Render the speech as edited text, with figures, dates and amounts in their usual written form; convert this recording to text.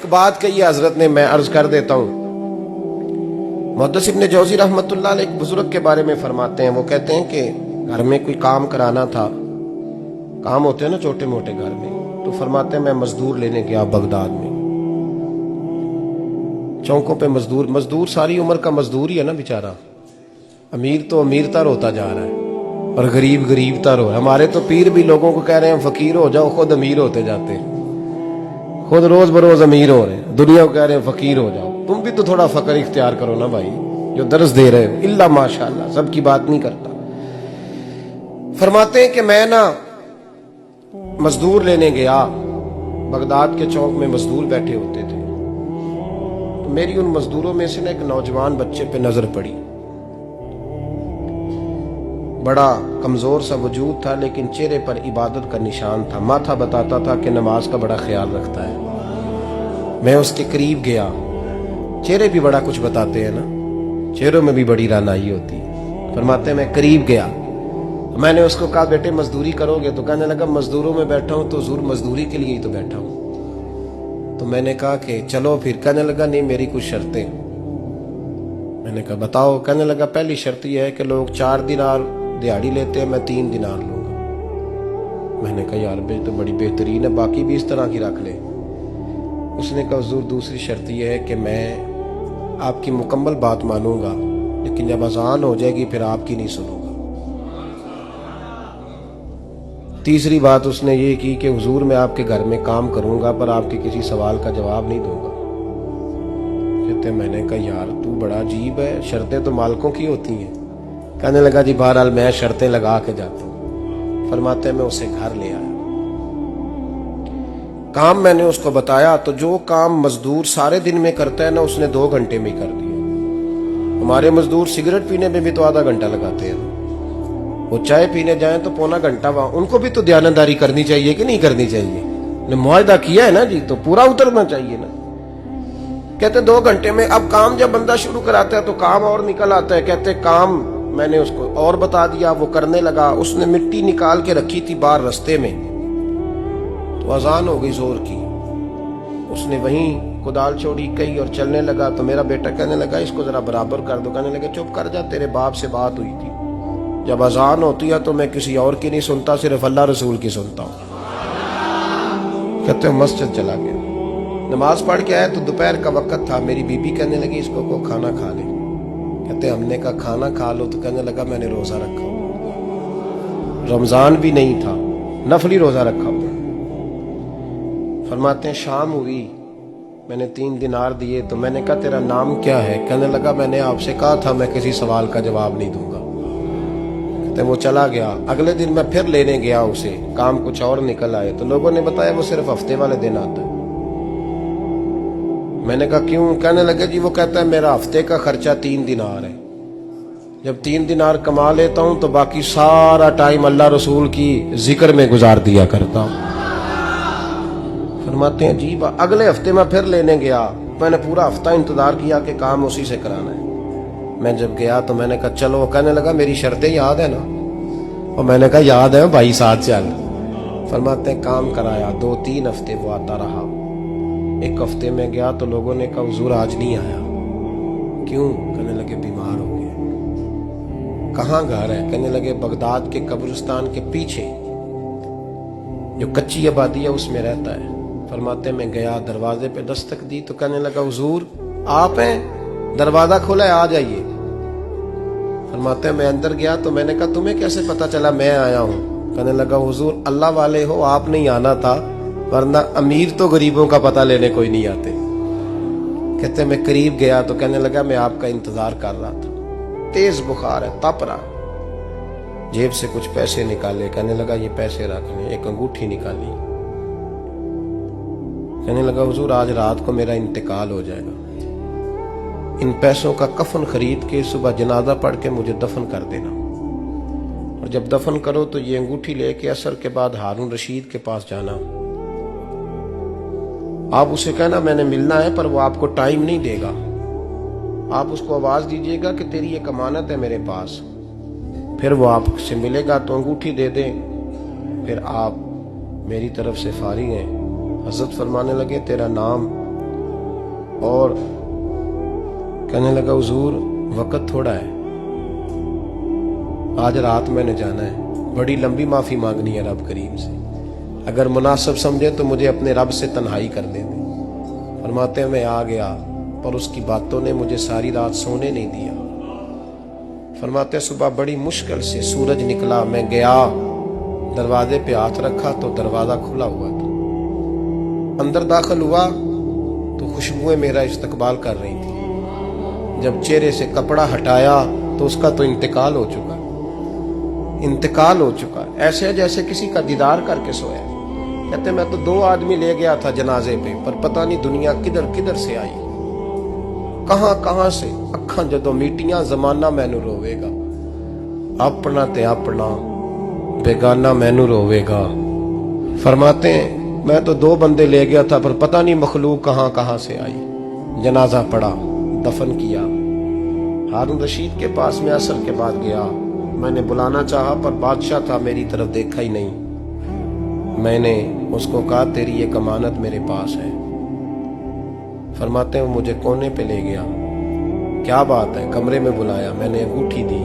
एक बात कही हजरत ने, मैं अर्ज कर देता हूँ। मुहद्दिस इब्न जौज़ी रहमतुल्लाह अलैह एक बुजुर्ग के बारे में फरमाते हैं, वो कहते हैं कि घर में कोई काम कराना था, काम होते हैं ना छोटे मोटे घर में, तो फरमाते हैं मैं मजदूर लेने गया बगदाद में। चौकों पे मजदूर सारी उम्र का मजदूर ही है ना बेचारा। अमीर तो अमीरतर होता जा रहा है और गरीब गरीबतर हो रहा है। हमारे तो पीर भी लोगों को कह रहे हैं फकीर हो जाओ, खुद अमीर होते जाते हैं, खुद रोज बरोज अमीर हो रहे हैं, दुनिया को कह रहे हैं फकीर हो जाओ। तुम भी तो थोड़ा फकर इख्तियार करो ना भाई, जो दर्स दे रहे हो। इल्ला माशाअल्लाह, सबकी बात नहीं करता। फरमाते हैं कि मैं ना मजदूर लेने गया, बगदाद के चौक में मजदूर बैठे होते थे, तो मेरी उन मजदूरों में से ना एक नौजवान बच्चे पे नजर पड़ी। बड़ा कमजोर सा वजूद था, लेकिन चेहरे पर इबादत का निशान था। माथा बताता था कि नमाज का बड़ा ख्याल रखता है। मैं उसके करीब गया, चेहरे भी बड़ा कुछ बताते हैं ना, चेहरों में भी बड़ी रानाई होती है। फरमाते हैं मैं करीब गया, मैंने उसको कहा बेटे मजदूरी करोगे? तो कहने लगा मजदूरों में बैठा हूं तो हुजूर मजदूरी के लिए ही तो बैठा हूं। तो मैंने कहा कि चलो फिर। कहने लगा नहीं मेरी कुछ शर्तें। मैंने कहा बताओ? कहने लगा पहली शर्त यह है कि लोग 4 दिनार दिहाड़ी लेते हैं, मैं 3 दिनार लूंगा। मैंने कहा यार बे तो बड़ी बेहतरीन है, बाकी भी इस तरह की रख ले। उसने कहा हुजूर दूसरी शर्त यह है कि मैं आपकी मुकम्मल बात मानूंगा, लेकिन जब अजान हो जाएगी फिर आपकी नहीं सुनूंगा। तीसरी बात उसने ये की कि हुजूर मैं आपके घर में काम करूंगा पर आपके किसी सवाल का जवाब नहीं दूंगा। कहते मैंने कहा यार तू बड़ा अजीब है, शर्तें तो मालिकों की होती हैं। कहने लगा जी बहरहाल मैं शर्तें लगा के जाता हूं। फरमाते हैं मैं उसे घर ले आया, काम मैंने उसको बताया, तो जो काम मजदूर सारे दिन में करता है ना, उसने 2 घंटे में कर दिया। हमारे मजदूर सिगरेट पीने में भी तो आधा घंटा लगाते हैं, वो चाय पीने जाए तो पौना घंटा वहां। उनको भी तो दयानतदारी करनी चाहिए कि नहीं करनी चाहिए? ने मुआहदा किया है ना जी, तो पूरा उतरना चाहिए ना। कहते 2 घंटे में। अब काम जब बंदा शुरू कराता है तो काम और निकल आता है। कहते काम मैंने उसको और बता दिया, वो करने लगा। उसने मिट्टी निकाल के रखी थी बाहर रास्ते में, तो अजान हो गई जोर की। उसने वहीं कुदाल छोड़ी कही और चलने लगा। तो मेरा बेटा कहने लगा इसको जरा बराबर कर दो। कहने लगा चुप कर जा, तेरे बाप से बात हुई थी, जब अजान होती है तो मैं किसी और की नहीं सुनता, सिर्फ अल्लाह रसूल की सुनता हूं। कहते मस्जिद चला गया, नमाज पढ़ के आया तो दोपहर का वक्त था। मेरी बीबी कहने लगी इसको को खाना खा ले। कहते हमने कहा खाना खा लो, तो कहने लगा मैंने रोजा रखा हुआ, रमजान भी नहीं था, नफली रोजा रखा हुआ। फरमाते हैं शाम हुई, मैंने 3 दिनार दिए, तो मैंने कहा तेरा नाम क्या है? कहने लगा मैंने आपसे कहा था मैं किसी सवाल का जवाब नहीं दूंगा। कहते वो चला गया। अगले दिन मैं फिर लेने गया उसे, काम कुछ और निकल आए, तो लोगों ने बताया वो सिर्फ हफ्ते वाले दिन आता है। मैंने कहा क्यों? कहने लगे जी वो कहता है मेरा हफ्ते का खर्चा 3 दिनार है, जब 3 दिनार कमा लेता हूं तो बाकी सारा टाइम अल्लाह रसूल की जिक्र में गुजार दिया करता हूं। फरमाते हैं जी अगले हफ्ते मैं फिर लेने गया, मैंने पूरा हफ्ता इंतजार किया कि काम उसी से कराना है। मैं जब गया तो मैंने कहा चलो। कहने लगा मेरी शर्तें याद है ना? और मैंने कहा याद है भाई, साथ चल। फरमाते हैं काम कराया, 2-3 हफ्ते वो आता रहा। 1 हफ्ते में गया तो लोगों ने कहा हुजूर आज नहीं आया। क्यों? कहने लगे बीमार हो गए। कहाँ घर है? कहने लगे बगदाद के कब्रिस्तान के पीछे जो कच्ची आबादी है उसमें रहता है। फरमाते मैं गया, दरवाजे पे दस्तक दी तो कहने लगा हुजूर आप हैं? दरवाजा खोला है, आ जाइए। फरमाते मैं अंदर गया तो मैंने कहा तुम्हें कैसे पता चला मैं आया हूं? कहने लगा हुजूर अल्लाह वाले हो, आप नहीं आना था, वरना अमीर तो गरीबों का पता लेने कोई नहीं आते। कहते मैं करीब गया तो कहने लगा मैं आपका इंतजार कर रहा था, तेज बुखार है, तप रहा। जेब से कुछ पैसे निकाले, कहने लगा ये पैसे रख लें। एक अंगूठी निकाली, कहने लगा हुजूर आज रात को मेरा इंतकाल हो जाएगा, इन पैसों का कफन खरीद के सुबह जनाजा पढ़ के मुझे दफन कर देना, और जब दफन करो तो ये अंगूठी लेके असर के बाद हारून रशीद के पास जाना। आप उसे कहना मैंने मिलना है पर वो आपको टाइम नहीं देगा। आप उसको आवाज दीजिएगा कि तेरी एक अमानत है मेरे पास, फिर वो आपसे मिलेगा तो अंगूठी दे दें, फिर आप मेरी तरफ से फारिग हैं। हजरत फरमाने लगे तेरा नाम? और कहने लगा हुजूर वक्त थोड़ा है, आज रात मैंने जाना है, बड़ी लंबी माफी मांगनी है रब करीम से, अगर मुनासिब समझे तो मुझे अपने रब से तन्हाई करने दें। फरमाते हैं मैं आ गया, पर उसकी बातों ने मुझे सारी रात सोने नहीं दिया। फरमाते सुबह बड़ी मुश्किल से सूरज निकला, मैं गया दरवाजे पे हाथ रखा तो दरवाजा खुला हुआ था। अंदर दाखिल हुआ तो खुशबुएं मेरा इस्तकबाल कर रही थी। जब चेहरे से कपड़ा हटाया तो उसका तो इंतकाल हो चुका ऐसे जैसे किसी का दीदार करके सोया। कहते मैं तो 2 आदमी ले गया था जनाजे पे, पर पता नहीं दुनिया किधर किधर से आई, कहां से। अखां जदों मीटियां जमाना मैनू रोवेगा, अपना ते अपना बेगाना मैनू रोवेगा। फरमाते हैं मैं तो 2 बंदे ले गया था, पर पता नहीं मखलूक कहां से आई। जनाजा पड़ा, दफन किया। हारून रशीद के पास में असर के बाद गया, मैंने बुलाना चाहा पर बादशाह था, मेरी तरफ देखा ही नहीं। मैंने उसको कहा तेरी ये कमानत मेरे पास है। फरमाते हैं वो मुझे कोने पे ले गया, क्या बात है, कमरे में बुलाया, मैंने अंगूठी दी,